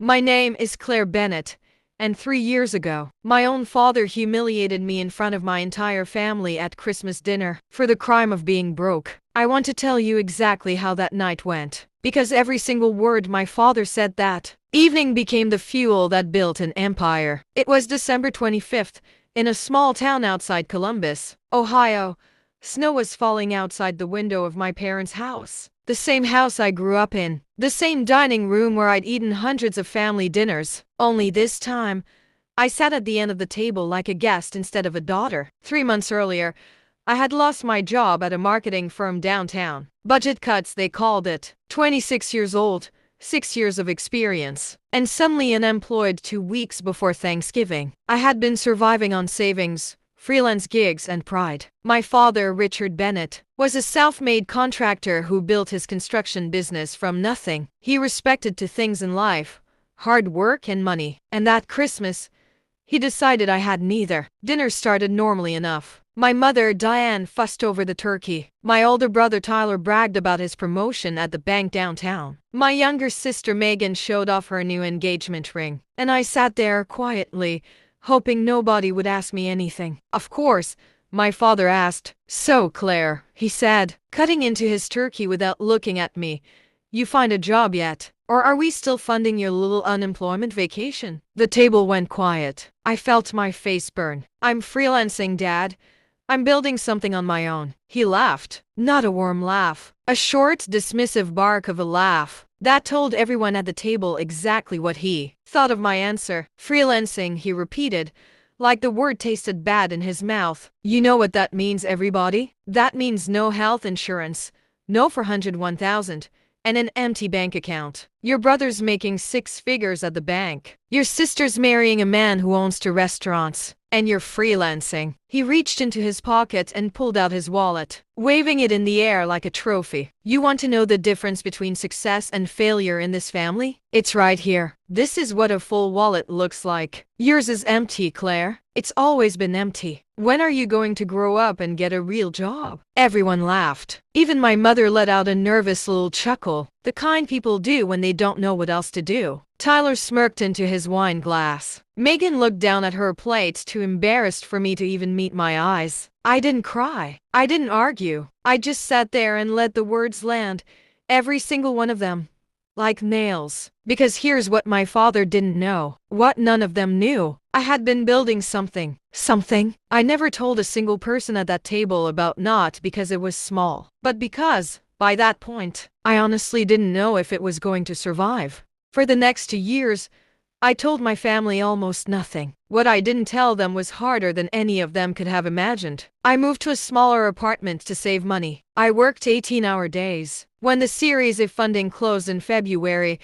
My name is Claire Bennett, and 3 years ago, my own father humiliated me in front of my entire family at Christmas dinner for the crime of being broke. I want to tell you exactly how that night went, because every single word my father said that evening became the fuel that built an empire. It was December 25th, in a small town outside Columbus, Ohio. Snow was falling outside the window of my parents' house. The same house I grew up in. The same dining room where I'd eaten hundreds of family dinners. Only this time, I sat at the end of the table like a guest instead of a daughter. 3 months earlier, I had lost my job at a marketing firm downtown. Budget cuts, they called it. 26 years old, 6 years of experience, and suddenly unemployed 2 weeks before Thanksgiving. I had been surviving on savings, freelance gigs, and pride. My father, Richard Bennett, was a self-made contractor who built his construction business from nothing. He respected two things in life: hard work and money. And that Christmas, he decided I had neither. Dinner started normally enough. My mother, Diane, fussed over the turkey. My older brother, Tyler, bragged about his promotion at the bank downtown. My younger sister, Megan, showed off her new engagement ring. And I sat there quietly, hoping nobody would ask me anything. Of course, my father asked. "So, Claire," he said, cutting into his turkey without looking at me, "you find a job yet? Or are we still funding your little unemployment vacation?" The table went quiet. I felt my face burn. "I'm freelancing, Dad. I'm building something on my own." He laughed. Not a warm laugh. A short, dismissive bark of a laugh that told everyone at the table exactly what he thought of my answer. "Freelancing," he repeated, like the word tasted bad in his mouth. "You know what that means, everybody? That means no health insurance, no 401,000, and an empty bank account. Your brother's making 6 figures at the bank. Your sister's marrying a man who owns 2 restaurants. And you're freelancing." He reached into his pocket and pulled out his wallet, waving it in the air like a trophy. "You want to know the difference between success and failure in this family? It's right here. This is what a full wallet looks like. Yours is empty, Claire. It's always been empty. When are you going to grow up and get a real job?" Everyone laughed. Even my mother let out a nervous little chuckle, the kind people do when they don't know what else to do. Tyler smirked into his wine glass. Megan looked down at her plate, too embarrassed for me to even meet my eyes. I didn't cry. I didn't argue. I just sat there and let the words land, every single one of them, like nails. Because here's what my father didn't know, what none of them knew. I had been building something. Something I never told a single person at that table about, not because it was small, but because, by that point, I honestly didn't know if it was going to survive. For the next 2 years, I told my family almost nothing. What I didn't tell them was harder than any of them could have imagined. I moved to a smaller apartment to save money. I worked 18-hour days. When the Series A funding closed in February,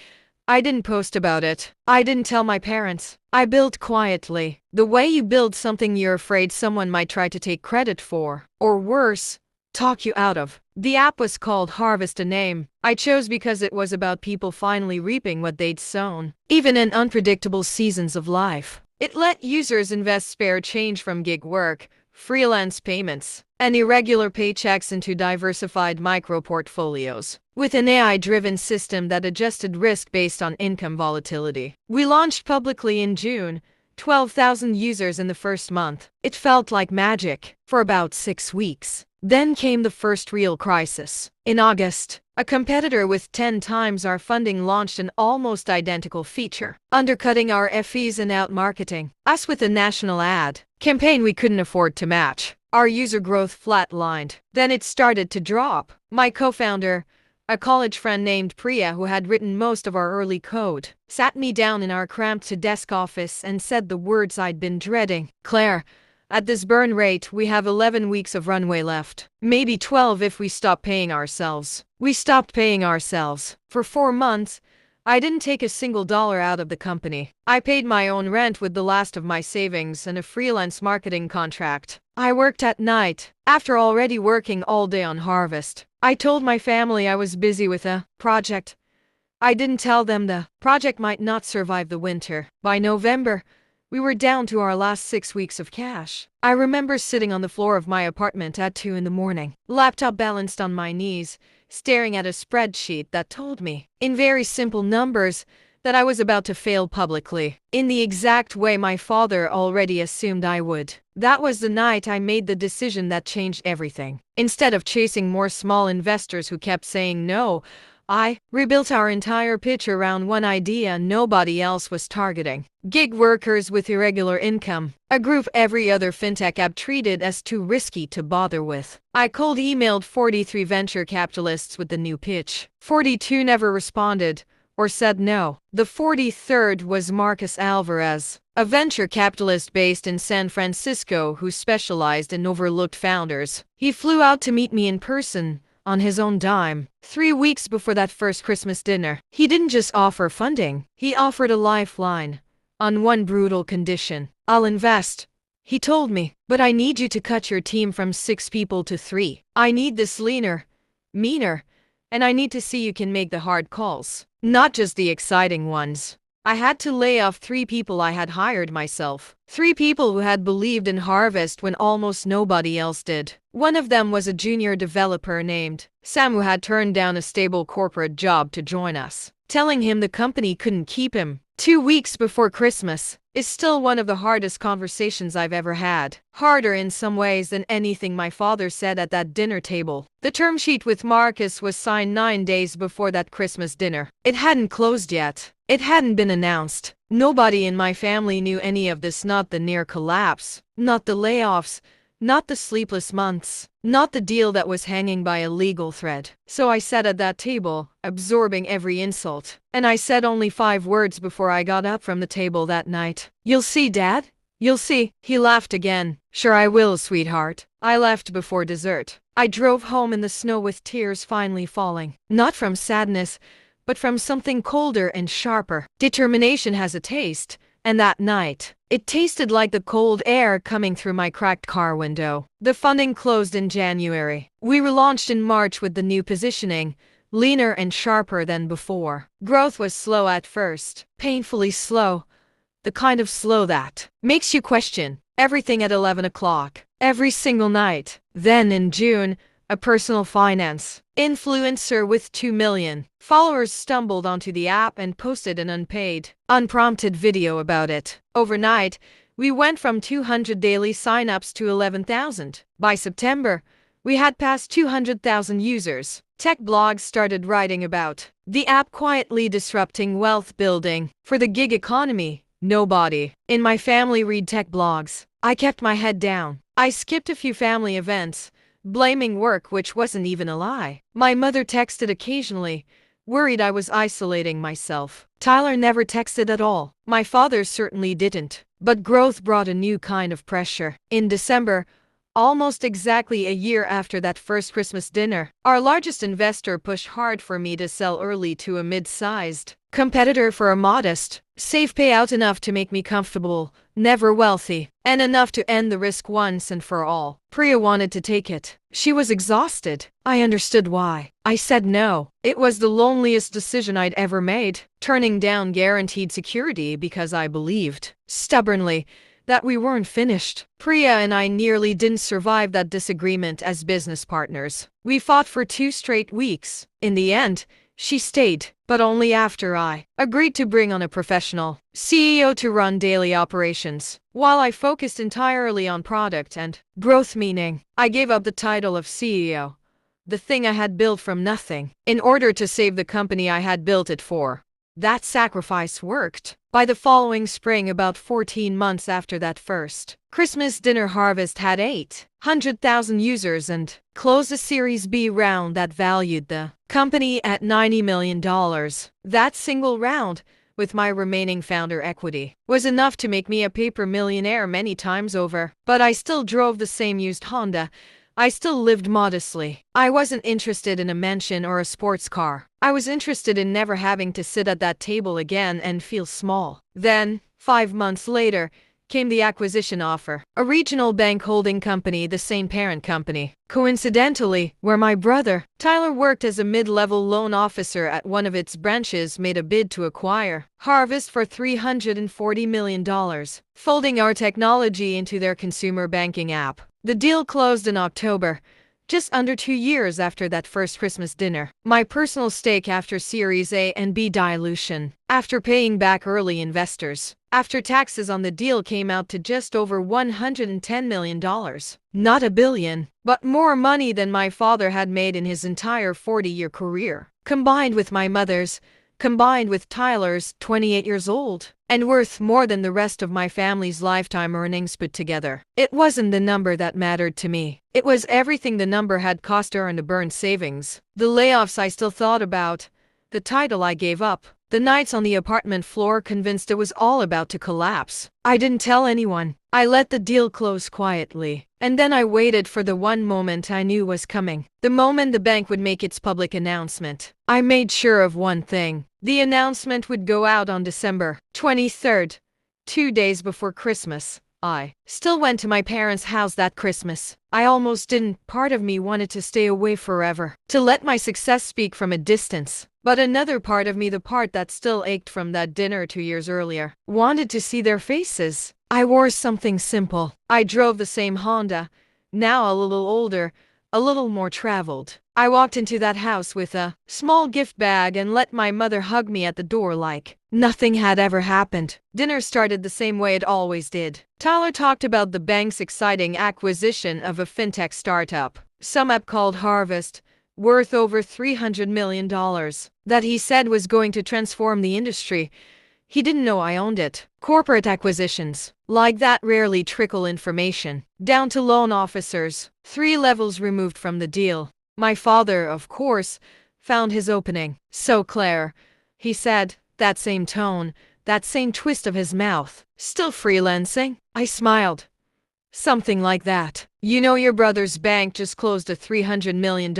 I didn't post about it. I didn't tell my parents. I built quietly. The way you build something you're afraid someone might try to take credit for, or worse, talk you out of. The app was called Harvest, a name I chose because it was about people finally reaping what they'd sown, even in unpredictable seasons of life. It let users invest spare change from gig work, freelance payments, and irregular paychecks into diversified micro-portfolios, with an AI-driven system that adjusted risk based on income volatility. We launched publicly in June. 12,000 users in the first month. It felt like magic for about 6 weeks. Then came the first real crisis. In August, a competitor with 10 times our funding launched an almost identical feature, undercutting our fees and out-marketing us with a national ad campaign we couldn't afford to match. Our user growth flatlined. Then it started to drop. My co-founder, a college friend named Priya, who had written most of our early code, sat me down in our cramped desk office and said the words I'd been dreading. "Claire, at this burn rate, we have 11 weeks of runway left. Maybe 12 if we stop paying ourselves." We stopped paying ourselves. For 4 months, I didn't take a single dollar out of the company. I paid my own rent with the last of my savings and a freelance marketing contract. I worked at night, after already working all day on Harvest. I told my family I was busy with a project. I didn't tell them the project might not survive the winter. By November, we were down to our last 6 weeks of cash. I remember sitting on the floor of my apartment at 2 in the morning, laptop balanced on my knees, staring at a spreadsheet that told me, in very simple numbers, that I was about to fail publicly, in the exact way my father already assumed I would. That was the night I made the decision that changed everything. Instead of chasing more small investors who kept saying no, I rebuilt our entire pitch around one idea nobody else was targeting: gig workers with irregular income, a group every other fintech app treated as too risky to bother with. I cold emailed 43 venture capitalists with the new pitch. 42 never responded or said no. The 43rd was Marcus Alvarez, a venture capitalist based in San Francisco who specialized in overlooked founders. He flew out to meet me in person, on his own dime, 3 weeks before that first Christmas dinner. He didn't just offer funding, he offered a lifeline. On one brutal condition: I'll invest. He told me, but I need you to cut your team from 6 people to 3. I need this leaner, meaner, and I need to see you can make the hard calls, not just the exciting ones. I had to lay off 3 people I had hired myself. 3 people who had believed in Harvest when almost nobody else did. One of them was a junior developer named Sam who had turned down a stable corporate job to join us, telling him the company couldn't keep him. 2 weeks before Christmas is still one of the hardest conversations I've ever had. Harder in some ways than anything my father said at that dinner table. The term sheet with Marcus was signed 9 days before that Christmas dinner. It hadn't closed yet. It hadn't been announced. Nobody in my family knew any of this, not the near collapse, not the layoffs, not the sleepless months, not the deal that was hanging by a legal thread. So I sat at that table, absorbing every insult. And I said only 5 words before I got up from the table that night. "You'll see, Dad. You'll see." He laughed again. "Sure I will, sweetheart." I left before dessert. I drove home in the snow with tears finally falling. Not from sadness, but from something colder and sharper. Determination has a taste, and that night, it tasted like the cold air coming through my cracked car window. The funding closed in January. We relaunched in March with the new positioning, leaner and sharper than before. Growth was slow at first, painfully slow, the kind of slow that makes you question everything at 11 o'clock, every single night. Then in June, a personal finance influencer with 2 million followers stumbled onto the app and posted an unpaid, unprompted video about it. Overnight, we went from 200 daily signups to 11,000. By September, we had passed 200,000 users. Tech blogs started writing about the app quietly disrupting wealth building for the gig economy. Nobody in my family read tech blogs. I kept my head down. I skipped a few family events, blaming work which wasn't even a lie. My mother texted occasionally, worried I was isolating myself. Tyler never texted at all. My father certainly didn't. But growth brought a new kind of pressure. In December, almost exactly a year after that first Christmas dinner, our largest investor pushed hard for me to sell early to a mid-sized competitor for a modest, safe payout enough to make me comfortable, never wealthy, and enough to end the risk once and for all. Priya wanted to take it. She was exhausted. I understood why. I said no. It was the loneliest decision I'd ever made, turning down guaranteed security because I believed, stubbornly, that we weren't finished. Priya and I nearly didn't survive that disagreement as business partners. We fought for 2 straight weeks. In the end, she stayed, but only after I agreed to bring on a professional CEO to run daily operations, while I focused entirely on product and growth, meaning I gave up the title of CEO, the thing I had built from nothing, in order to save the company I had built it for. That sacrifice worked. By the following spring, about 14 months after that first Christmas dinner, Harvest had 800,000 users and closed a Series B round that valued the company at $90 million. That single round, with my remaining founder equity, was enough to make me a paper millionaire many times over. But I still drove the same used Honda. I still lived modestly. I wasn't interested in a mansion or a sports car. I was interested in never having to sit at that table again and feel small. Then, 5 months later, came the acquisition offer. A regional bank holding company, the same parent company, coincidentally, where my brother, Tyler, worked as a mid-level loan officer at one of its branches, made a bid to acquire Harvest for $340 million, folding our technology into their consumer banking app. The deal closed in October, just under 2 years after that first Christmas dinner. My personal stake after Series A and B dilution, after paying back early investors, after taxes on the deal came out to just over $110 million. Not a billion, but more money than my father had made in his entire 40-year career, combined with my mother's, combined with Tyler's, 28 years old, and worth more than the rest of my family's lifetime earnings put together. It wasn't the number that mattered to me. It was everything the number had cost her and the burned savings, the layoffs I still thought about, the title I gave up, the nights on the apartment floor convinced it was all about to collapse. I didn't tell anyone. I let the deal close quietly. And then I waited for the one moment I knew was coming. The moment the bank would make its public announcement. I made sure of one thing. The announcement would go out on December 23rd, 2 days before Christmas. I still went to my parents' house that Christmas. I almost didn't. Part of me wanted to stay away forever, to let my success speak from a distance. But another part of me, the part that still ached from that dinner 2 years earlier, wanted to see their faces. I wore something simple. I drove the same Honda, now a little older, a little more traveled. I walked into that house with a small gift bag and let my mother hug me at the door like nothing had ever happened. Dinner started the same way it always did. Tyler talked about the bank's exciting acquisition of a fintech startup, some app called Harvest, worth over $300 million, that he said was going to transform the industry. He didn't know I owned it. Corporate acquisitions, like that, rarely trickle information down to loan officers, 3 levels removed from the deal. My father, of course, found his opening. "So Claire," he said, that same tone, that same twist of his mouth. "Still freelancing?" I smiled. "Something like that. You know, your brother's bank just closed a $300 million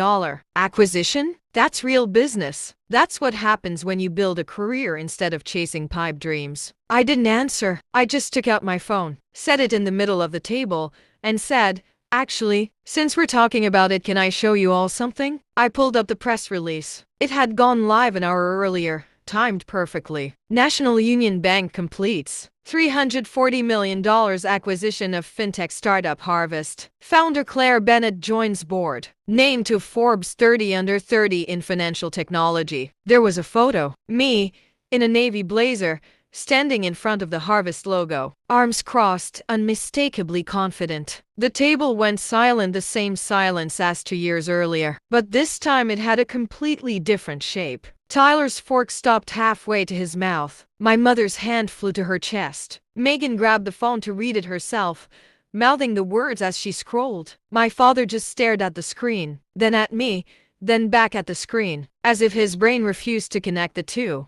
acquisition? That's real business. That's what happens when you build a career instead of chasing pipe dreams." I didn't answer. I just took out my phone, set it in the middle of the table, and said, "Actually, since we're talking about it, can I show you all something?" I pulled up the press release. It had gone live an hour earlier, timed perfectly. National Union Bank completes $340 million acquisition of fintech startup Harvest. Founder Claire Bennett joins board. Named to Forbes 30 Under 30 in financial technology. There was a photo. Me, in a navy blazer, standing in front of the Harvest logo, arms crossed, unmistakably confident. The table went silent, the same silence as 2 years earlier, but this time it had a completely different shape. Tyler's fork stopped halfway to his mouth. My mother's hand flew to her chest. Megan grabbed the phone to read it herself, mouthing the words as she scrolled. My father just stared at the screen, then at me, then back at the screen, as if his brain refused to connect the two.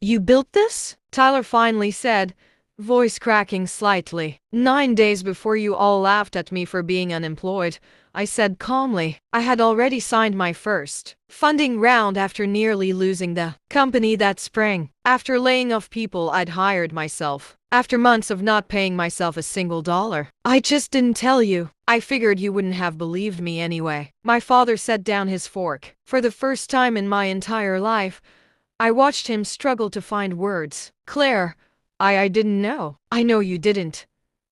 You built this?" Tyler finally said, voice cracking slightly. "9 days before you all laughed at me for being unemployed," I said calmly. I had already signed my first funding round after nearly losing the company that spring. After laying off people I'd hired myself. After months of not paying myself a single dollar. "I just didn't tell you. I figured you wouldn't have believed me anyway." My father set down his fork. For the first time in my entire life, I watched him struggle to find words. "Claire, I didn't know." "I know you didn't,"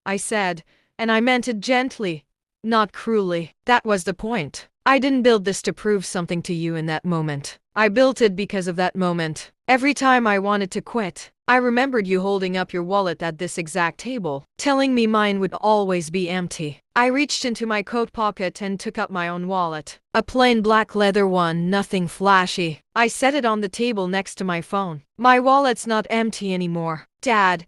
I said, and I meant it gently, not cruelly. That was the point. I didn't build this to prove something to you in that moment. I built it because of that moment. Every time I wanted to quit, I remembered you holding up your wallet at this exact table, telling me mine would always be empty. I reached into my coat pocket and took up my own wallet. A plain black leather one, nothing flashy. I set it on the table next to my phone. "My wallet's not empty anymore, Dad.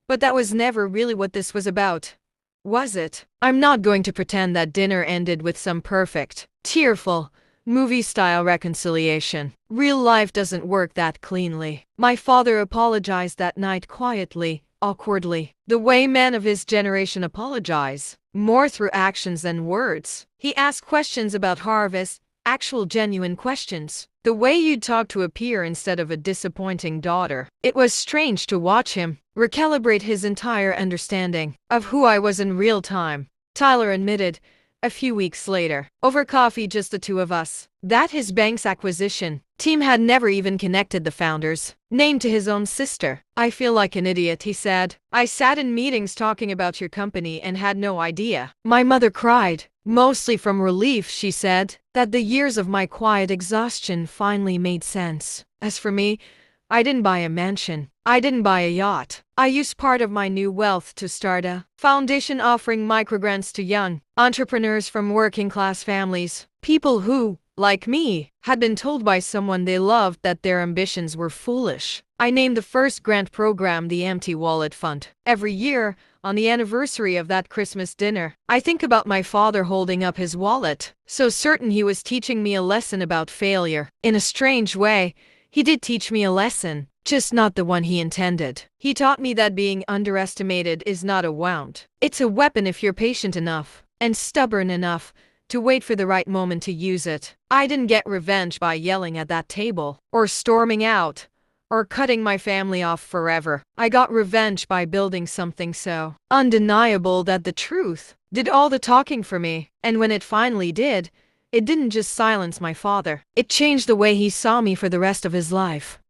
But that was never really what this was about, was it? I'm not going to pretend that dinner ended with some perfect, tearful, movie-style reconciliation. Real life doesn't work that cleanly." My father apologized that night quietly, awkwardly, the way men of his generation apologize, more through actions than words. He asked questions about Harvest, actual genuine questions. The way you'd talk to a peer instead of a disappointing daughter. It was strange to watch him recalibrate his entire understanding of who I was in real time. Tyler admitted, A few weeks later, over coffee, just the two of us, that his bank's acquisition team had never even connected the founder's name to his own sister. I feel like an idiot, he said. I sat in meetings talking about your company and had no idea. My mother cried, mostly from relief, she said, that the years of my quiet exhaustion finally made sense. As for me, I didn't buy a mansion. I didn't buy a yacht. I used part of my new wealth to start a foundation offering microgrants to young entrepreneurs from working class families. People who, like me, had been told by someone they loved that their ambitions were foolish. I named the first grant program the Empty Wallet Fund. Every year, on the anniversary of that Christmas dinner, I think about my father holding up his wallet, so certain he was teaching me a lesson about failure. In a strange way, he did teach me a lesson, just not the one he intended. He taught me that being underestimated is not a wound. It's a weapon if you're patient enough and stubborn enough to wait for the right moment to use it. I didn't get revenge by yelling at that table, or storming out, or cutting my family off forever. I got revenge by building something so undeniable that the truth did all the talking for me. And when it finally did, it didn't just silence my father. It changed the way he saw me for the rest of his life.